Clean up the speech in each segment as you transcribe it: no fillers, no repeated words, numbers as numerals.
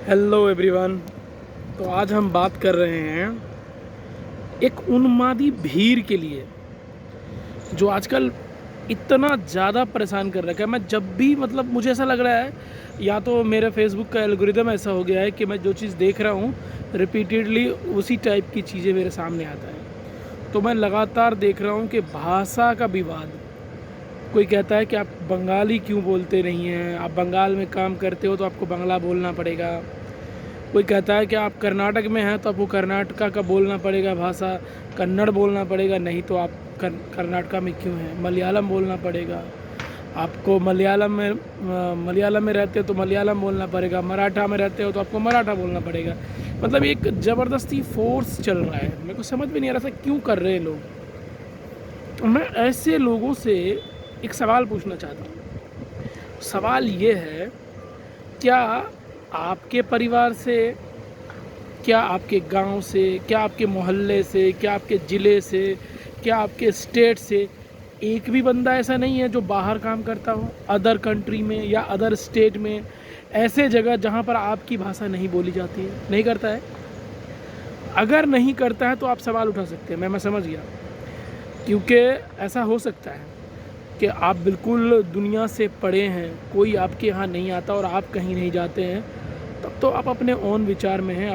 Hello everyone. तो आज हम बात कर रहे हैं एक उन्मादी भीड़ के लिए जो आजकल इतना ज़्यादा परेशान कर रखा है। मैं जब भी मुझे ऐसा लग रहा है या तो मेरे फेसबुक का एल्गोरिदम ऐसा हो गया है कि मैं जो चीज़ देख रहा हूँ रिपीटेडली उसी टाइप की चीज़ें मेरे सामने आता है। तो मैं लगातार देख रहा हूँ कि भाषा का विवाद। कोई कहता है कि आप बंगाली क्यों बोलते नहीं हैं, आप बंगाल में काम करते हो तो आपको बांग्ला बोलना पड़ेगा। कोई कहता है कि आप कर्नाटक में हैं तो आपको कर्नाटका का बोलना पड़ेगा भाषा, कन्नड़ बोलना पड़ेगा, नहीं तो आप कर्नाटका में क्यों हैं, मलयालम बोलना पड़ेगा आपको, मलयालम में रहते हो तो मलयालम बोलना पड़ेगा, मराठा में रहते हो तो आपको मराठा बोलना पड़ेगा। मतलब एक ज़बरदस्ती फोर्स चल रहा है। मेरे को समझ में नहीं आ रहा था क्यों कर रहे हैं लोग। तो मैं ऐसे लोगों से एक सवाल पूछना चाहता हूँ। सवाल ये है, क्या आपके परिवार से, क्या आपके गांव से, क्या आपके मोहल्ले से, क्या आपके ज़िले से, क्या आपके स्टेट से एक भी बंदा ऐसा नहीं है जो बाहर काम करता हो, अदर कंट्री में या अदर स्टेट में, ऐसे जगह जहां पर आपकी भाषा नहीं बोली जाती है? नहीं करता है? अगर नहीं करता है तो आप सवाल उठा सकते हैं, मैं समझ गया। क्योंकि ऐसा हो सकता है कि आप बिल्कुल दुनिया से पड़े हैं, कोई आपके यहाँ नहीं आता और आप कहीं नहीं जाते हैं, तब तो आप अपने ओन विचार में हैं,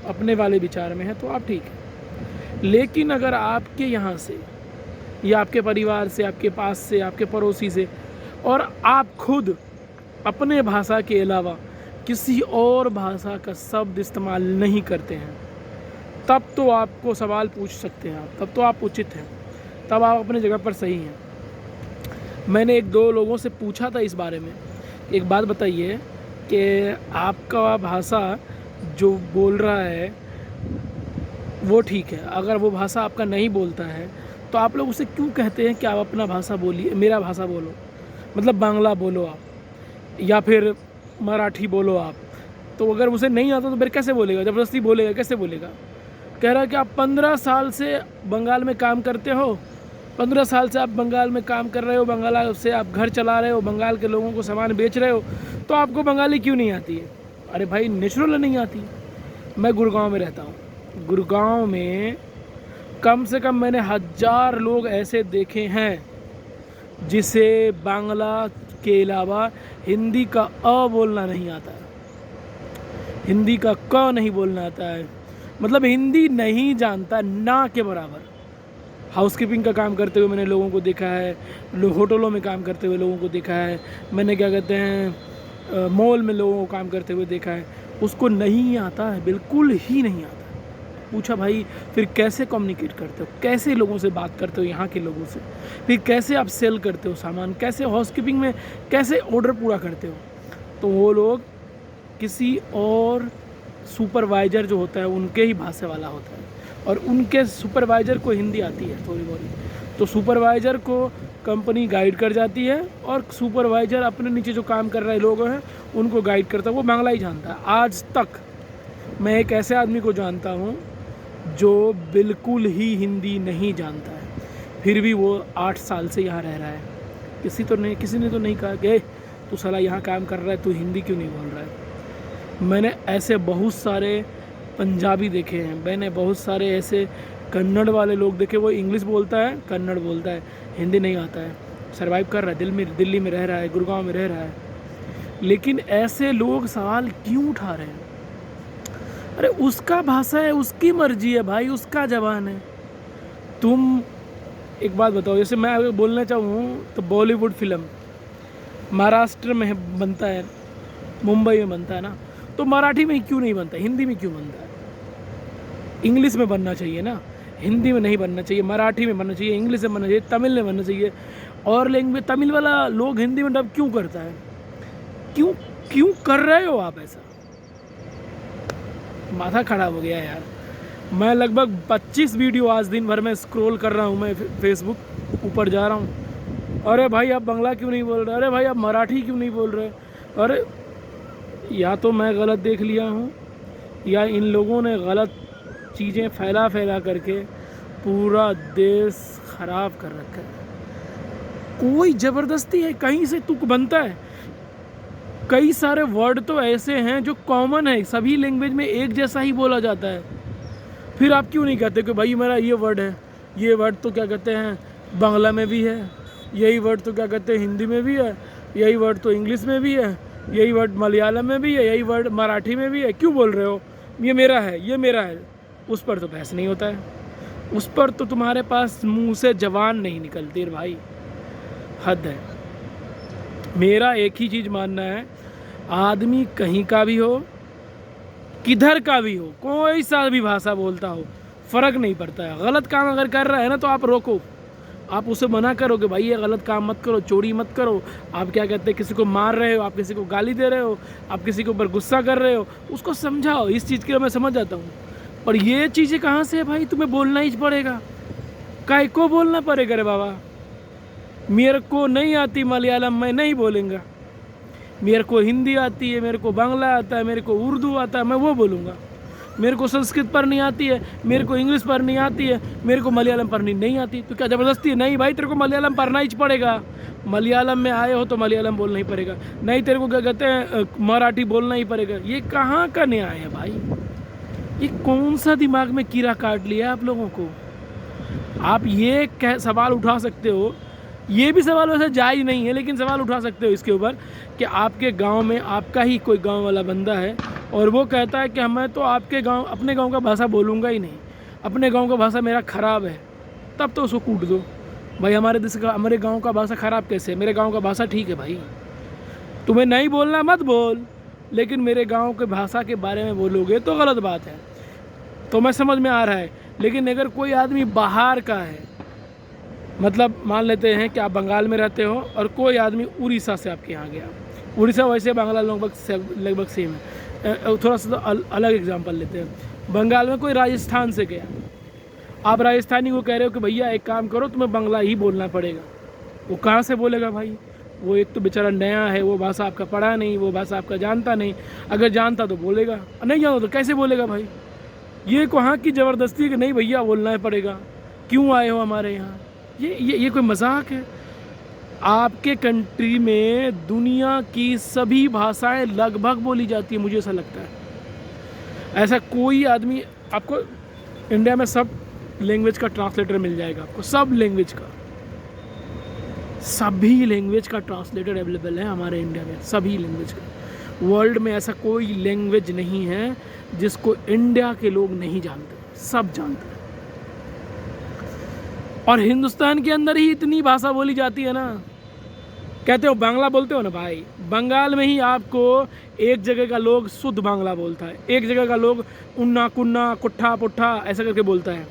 अपने वाले विचार में हैं, तो आप ठीक है। लेकिन अगर आपके यहाँ से या आपके परिवार से, आपके पास से, आपके पड़ोसी से, और आप खुद अपने भाषा के अलावा किसी और भाषा का शब्द इस्तेमाल नहीं करते हैं, तब तो आपको सवाल पूछ सकते हैं आप, तब तो आप उचित हैं, तब आप अपनी जगह पर सही हैं। मैंने एक दो लोगों से पूछा था इस बारे में, एक बात बताइए कि आपका भाषा जो बोल रहा है वो ठीक है, अगर वो भाषा आपका नहीं बोलता है तो आप लोग उसे क्यों कहते हैं कि आप अपना भाषा बोलिए, मेरा भाषा बोलो, मतलब बांग्ला बोलो आप या फिर मराठी बोलो आप। तो अगर उसे नहीं आता तो फिर कैसे बोलेगा, ज़बरदस्ती बोलेगा, कैसे बोलेगा? कह रहा है कि आप 15 साल से बंगाल में काम करते हो, 15 साल से आप बंगाल में काम कर रहे हो, बंगाल से आप घर चला रहे हो, बंगाल के लोगों को सामान बेच रहे हो, तो आपको बंगाली क्यों नहीं आती है? अरे भाई नेचुरल नहीं आती। मैं गुड़गांव में रहता हूँ, गुड़गांव में कम से कम मैंने 1000 लोग ऐसे देखे हैं जिसे बांग्ला के अलावा हिंदी का अ बोलना नहीं आता है, हिंदी का क नहीं बोलना आता है, मतलब हिंदी नहीं जानता ना के बराबर। हाउसकीपिंग का काम करते हुए मैंने लोगों को देखा है, होटलों में काम करते हुए लोगों को देखा है, मैंने क्या कहते हैं मॉल में लोगों को काम करते हुए देखा है, उसको नहीं आता है, बिल्कुल ही नहीं आता। पूछा भाई फिर कैसे कम्युनिकेट करते हो, कैसे लोगों से बात करते हो यहाँ के लोगों से, फिर कैसे आप सेल करते हो सामान, कैसे हाउसकीपिंग में कैसे ऑर्डर पूरा करते हो? तो वो लोग किसी और सुपरवाइज़र जो होता है उनके ही भाषा वाला होता है, और उनके सुपरवाइज़र को हिंदी आती है थोड़ी बहुत, तो सुपरवाइज़र को कंपनी गाइड कर जाती है और सुपरवाइज़र अपने नीचे जो काम कर रहे लोग हैं उनको गाइड करता है। वो बांग्ला ही जानता है। आज तक मैं एक ऐसे आदमी को जानता हूँ जो बिल्कुल ही हिंदी नहीं जानता है, फिर भी वो 8 साल से यहाँ रह रहा है। किसी ने तो नहीं कहा कि तू साला यहाँ काम कर रहा है, तू हिंदी क्यों नहीं बोल रहा है। मैंने ऐसे बहुत सारे पंजाबी देखे हैं, मैंने बहुत सारे ऐसे कन्नड़ वाले लोग देखे, वो इंग्लिश बोलता है, कन्नड़ बोलता है, हिंदी नहीं आता है, सर्वाइव कर रहा है, दिल्ली में रह रहा है, गुड़गांव में रह रहा है। लेकिन ऐसे लोग सवाल क्यों उठा रहे हैं? अरे उसका भाषा है, उसकी मर्जी है भाई, उसका ज़बान है। तुम एक बात बताओ, जैसे मैं अगर बोलना चाहूँ तो बॉलीवुड फिल्म महाराष्ट्र में बनता है, मुंबई में बनता है ना, तो मराठी में क्यों नहीं बनता, हिंदी में क्यों बनता है? इंग्लिश में बनना चाहिए ना, हिंदी में नहीं बनना चाहिए, मराठी में बनना चाहिए, इंग्लिश में बनना चाहिए, तमिल में बनना चाहिए। और लैंग्वेज तमिल वाला लोग हिंदी में डब क्यों करता है? क्यों क्यों कर रहे हो आप ऐसा? माथा खराब हो गया यार। मैं लगभग 25 वीडियो आज दिन भर में स्क्रॉल कर रहा हूँ, मैं फेसबुक ऊपर जा रहा हूँ, अरे भाई आप बांग्ला क्यों नहीं बोल रहे, अरे भाई आप मराठी क्यों नहीं बोल रहे। अरे या तो मैं गलत देख लिया हूँ या इन लोगों ने गलत चीज़ें फैला करके पूरा देश ख़राब कर रखा है। कोई ज़बरदस्ती है, कहीं से तुक बनता है। कई सारे वर्ड तो ऐसे हैं जो कॉमन है, सभी लैंग्वेज में एक जैसा ही बोला जाता है। फिर आप क्यों नहीं कहते कि भाई मेरा ये वर्ड है, ये वर्ड तो क्या कहते हैं बांग्ला में भी है, यही वर्ड तो क्या कहते हैं हिंदी में भी है, यही वर्ड तो इंग्लिश में भी है, यही वर्ड मलयालम में भी है, यही वर्ड मराठी में भी है, क्यों बोल रहे हो ये मेरा है, ये मेरा है। उस पर तो बहस नहीं होता है, उस पर तो तुम्हारे पास मुंह से जबान नहीं निकलती भाई, हद है। मेरा एक ही चीज़ मानना है, आदमी कहीं का भी हो, किधर का भी हो, कोई सा भी भाषा बोलता हो, फ़र्क नहीं पड़ता है। गलत काम अगर कर रहा है ना तो आप रोको, आप उसे मना करो कि भाई ये गलत काम मत करो, चोरी मत करो, आप क्या कहते हैं किसी को मार रहे हो, आप किसी को गाली दे रहे हो, आप किसी के ऊपर गुस्सा कर रहे हो, उसको समझाओ। इस चीज़ के लिए मैं समझ जाता हूँ, पर ये चीज़ें कहाँ से है भाई, तुम्हें बोलना ही पड़ेगा। काय को बोलना पड़ेगा रे बाबा, मेरे को नहीं आती मलयालम, मैं नहीं बोलूँगा। मेरे को हिंदी आती है, मेरे को बांग्ला आता है, मेरे को उर्दू आता है, मैं वो बोलूँगा। मेरे को संस्कृत पढ़नी आती है, मेरे को इंग्लिश पढ़नी आती है, मेरे को मलयालम पढ़नी नहीं आती, तो क्या ज़बरदस्ती है? नहीं भाई, तेरे को मलयालम पढ़ना ही पड़ेगा। मलयालम में आए हो तो मलयालम बोलना ही पड़ेगा, नहीं तेरे को क्या कहते हैं मराठी बोलना ही पड़ेगा। ये कहाँ का न्याय है भाई? ये कौन सा दिमाग में कीड़ा काट लिया आप लोगों को? आप ये सवाल उठा सकते हो, ये भी सवाल वैसे जायज़ नहीं है, लेकिन सवाल उठा सकते हो इसके ऊपर कि आपके गांव में आपका ही कोई गांव वाला बंदा है और वो कहता है कि मैं तो आपके गांव, अपने गांव का भाषा बोलूँगा ही नहीं, अपने गांव का भाषा मेरा ख़राब है, तब तो उसको कूट दो भाई। हमारे देश का, हमारे गांव का भाषा ख़राब कैसे है? मेरे गांव का भाषा ठीक है भाई, तुम्हें नहीं बोलना मत बोल, लेकिन मेरे गाँव के भाषा के बारे में बोलोगे तो गलत बात है। तो मैं समझ में आ रहा है, लेकिन अगर कोई आदमी बाहर का है, मतलब मान लेते हैं कि आप बंगाल में रहते हो और कोई आदमी उड़ीसा से आपके यहाँ गया, उड़ीसा वैसे बांग्ला लगभग सेम है, थोड़ा सा तो अलग एग्जांपल लेते हैं। बंगाल में कोई राजस्थान से गया, आप राजस्थानी को कह रहे हो कि भैया एक काम करो तुम्हें बांग्ला ही बोलना पड़ेगा, वो कहाँ से बोलेगा भाई? वो एक तो बेचारा नया है, वो भाषा आपका पढ़ा नहीं, वो भाषा आपका जानता नहीं। अगर जानता तो बोलेगा, नहीं जानता तो कैसे बोलेगा भाई? ये कहाँ की ज़बरदस्ती कि नहीं भैया बोलना ही पड़ेगा, क्यों आए हो हमारे यहाँ? ये कोई मजाक है? आपके कंट्री में दुनिया की सभी भाषाएं लगभग बोली जाती है, मुझे ऐसा लगता है। ऐसा कोई आदमी, आपको इंडिया में सब लैंग्वेज का ट्रांसलेटर मिल जाएगा, आपको सब लैंग्वेज का, सभी लैंग्वेज का ट्रांसलेटर अवेलेबल है हमारे इंडिया में, सभी लैंग्वेज का। वर्ल्ड में ऐसा कोई लैंग्वेज नहीं है जिसको इंडिया के लोग नहीं जानते, सब जानते हैं। और हिंदुस्तान के अंदर ही इतनी भाषा बोली जाती है ना, कहते हो बांग्ला बोलते हो ना भाई, बंगाल में ही आपको एक जगह का लोग शुद्ध बांग्ला बोलता है, एक जगह का लोग उन्ना कुन्ना कुट्ठा पुट्ठा ऐसा करके बोलता है,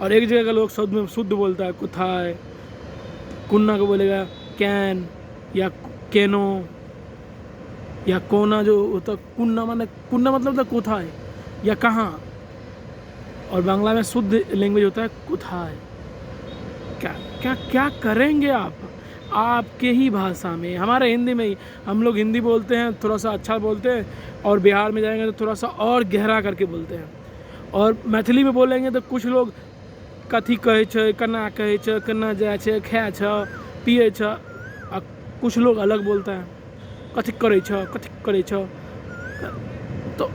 और एक जगह का लोग शुद्ध बोलता है कुत्था है, कुन्ना को बोलेगा कैन या केनो या कोना, जो होता कुन्ना मतलब तो कुथा है या कहाँ, और बांग्ला में शुद्ध लैंग्वेज होता है कुथा है। क्या क्या क्या करेंगे आप आपके ही भाषा में? हमारे हिंदी में ही, हम लोग हिंदी बोलते हैं थोड़ा सा अच्छा बोलते हैं, और बिहार में जाएंगे तो थोड़ा सा और गहरा करके बोलते हैं, और मैथिली में बोलेंगे तो कुछ लोग कथी कहे छ, कना कहे छ, कना जाए छ, खाए छ, पिए छ, कुछ लोग अलग बोलते हैं कथी करे छ, कथी करे छ। तो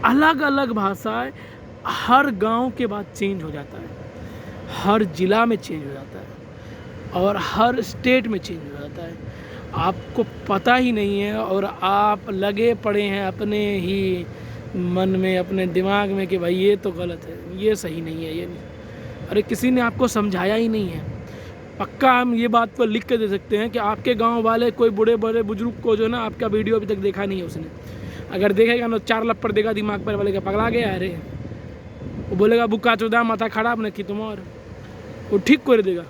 अलग अलग भाषाएं हर गांव के बाद चेंज हो जाता है, हर ज़िला में चेंज हो जाता है, और हर स्टेट में चेंज हो जाता है। आपको पता ही नहीं है, और आप लगे पड़े हैं अपने ही मन में, अपने दिमाग में कि भाई ये तो गलत है, ये सही नहीं है, ये नहीं। अरे किसी ने आपको समझाया ही नहीं है। पक्का हम ये बात को लिख के दे सकते हैं कि आपके गांव वाले कोई बड़े बड़े बुजुर्ग को जो ना आपका वीडियो अभी तक देखा नहीं है उसने, अगर देखेगा ना 4 लप्पड़ देगा दिमाग पर, बोलेगा पगला गया अरे, वो बोलेगा बुक्का चौदह माथा खराब न कि तुम, और वो ठीक कर देगा,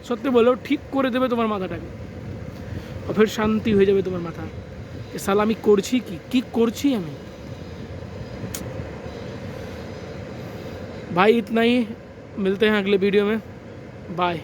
सत्य बोलो ठीक कर देवे तुम्हार माथाटाके, और फिर शांति हो जाए तुम्हार माथा कि साला আমি করছি কি করছি আমি। भाई इतना ही, मिलते हैं अगले वीडियो में, बाय।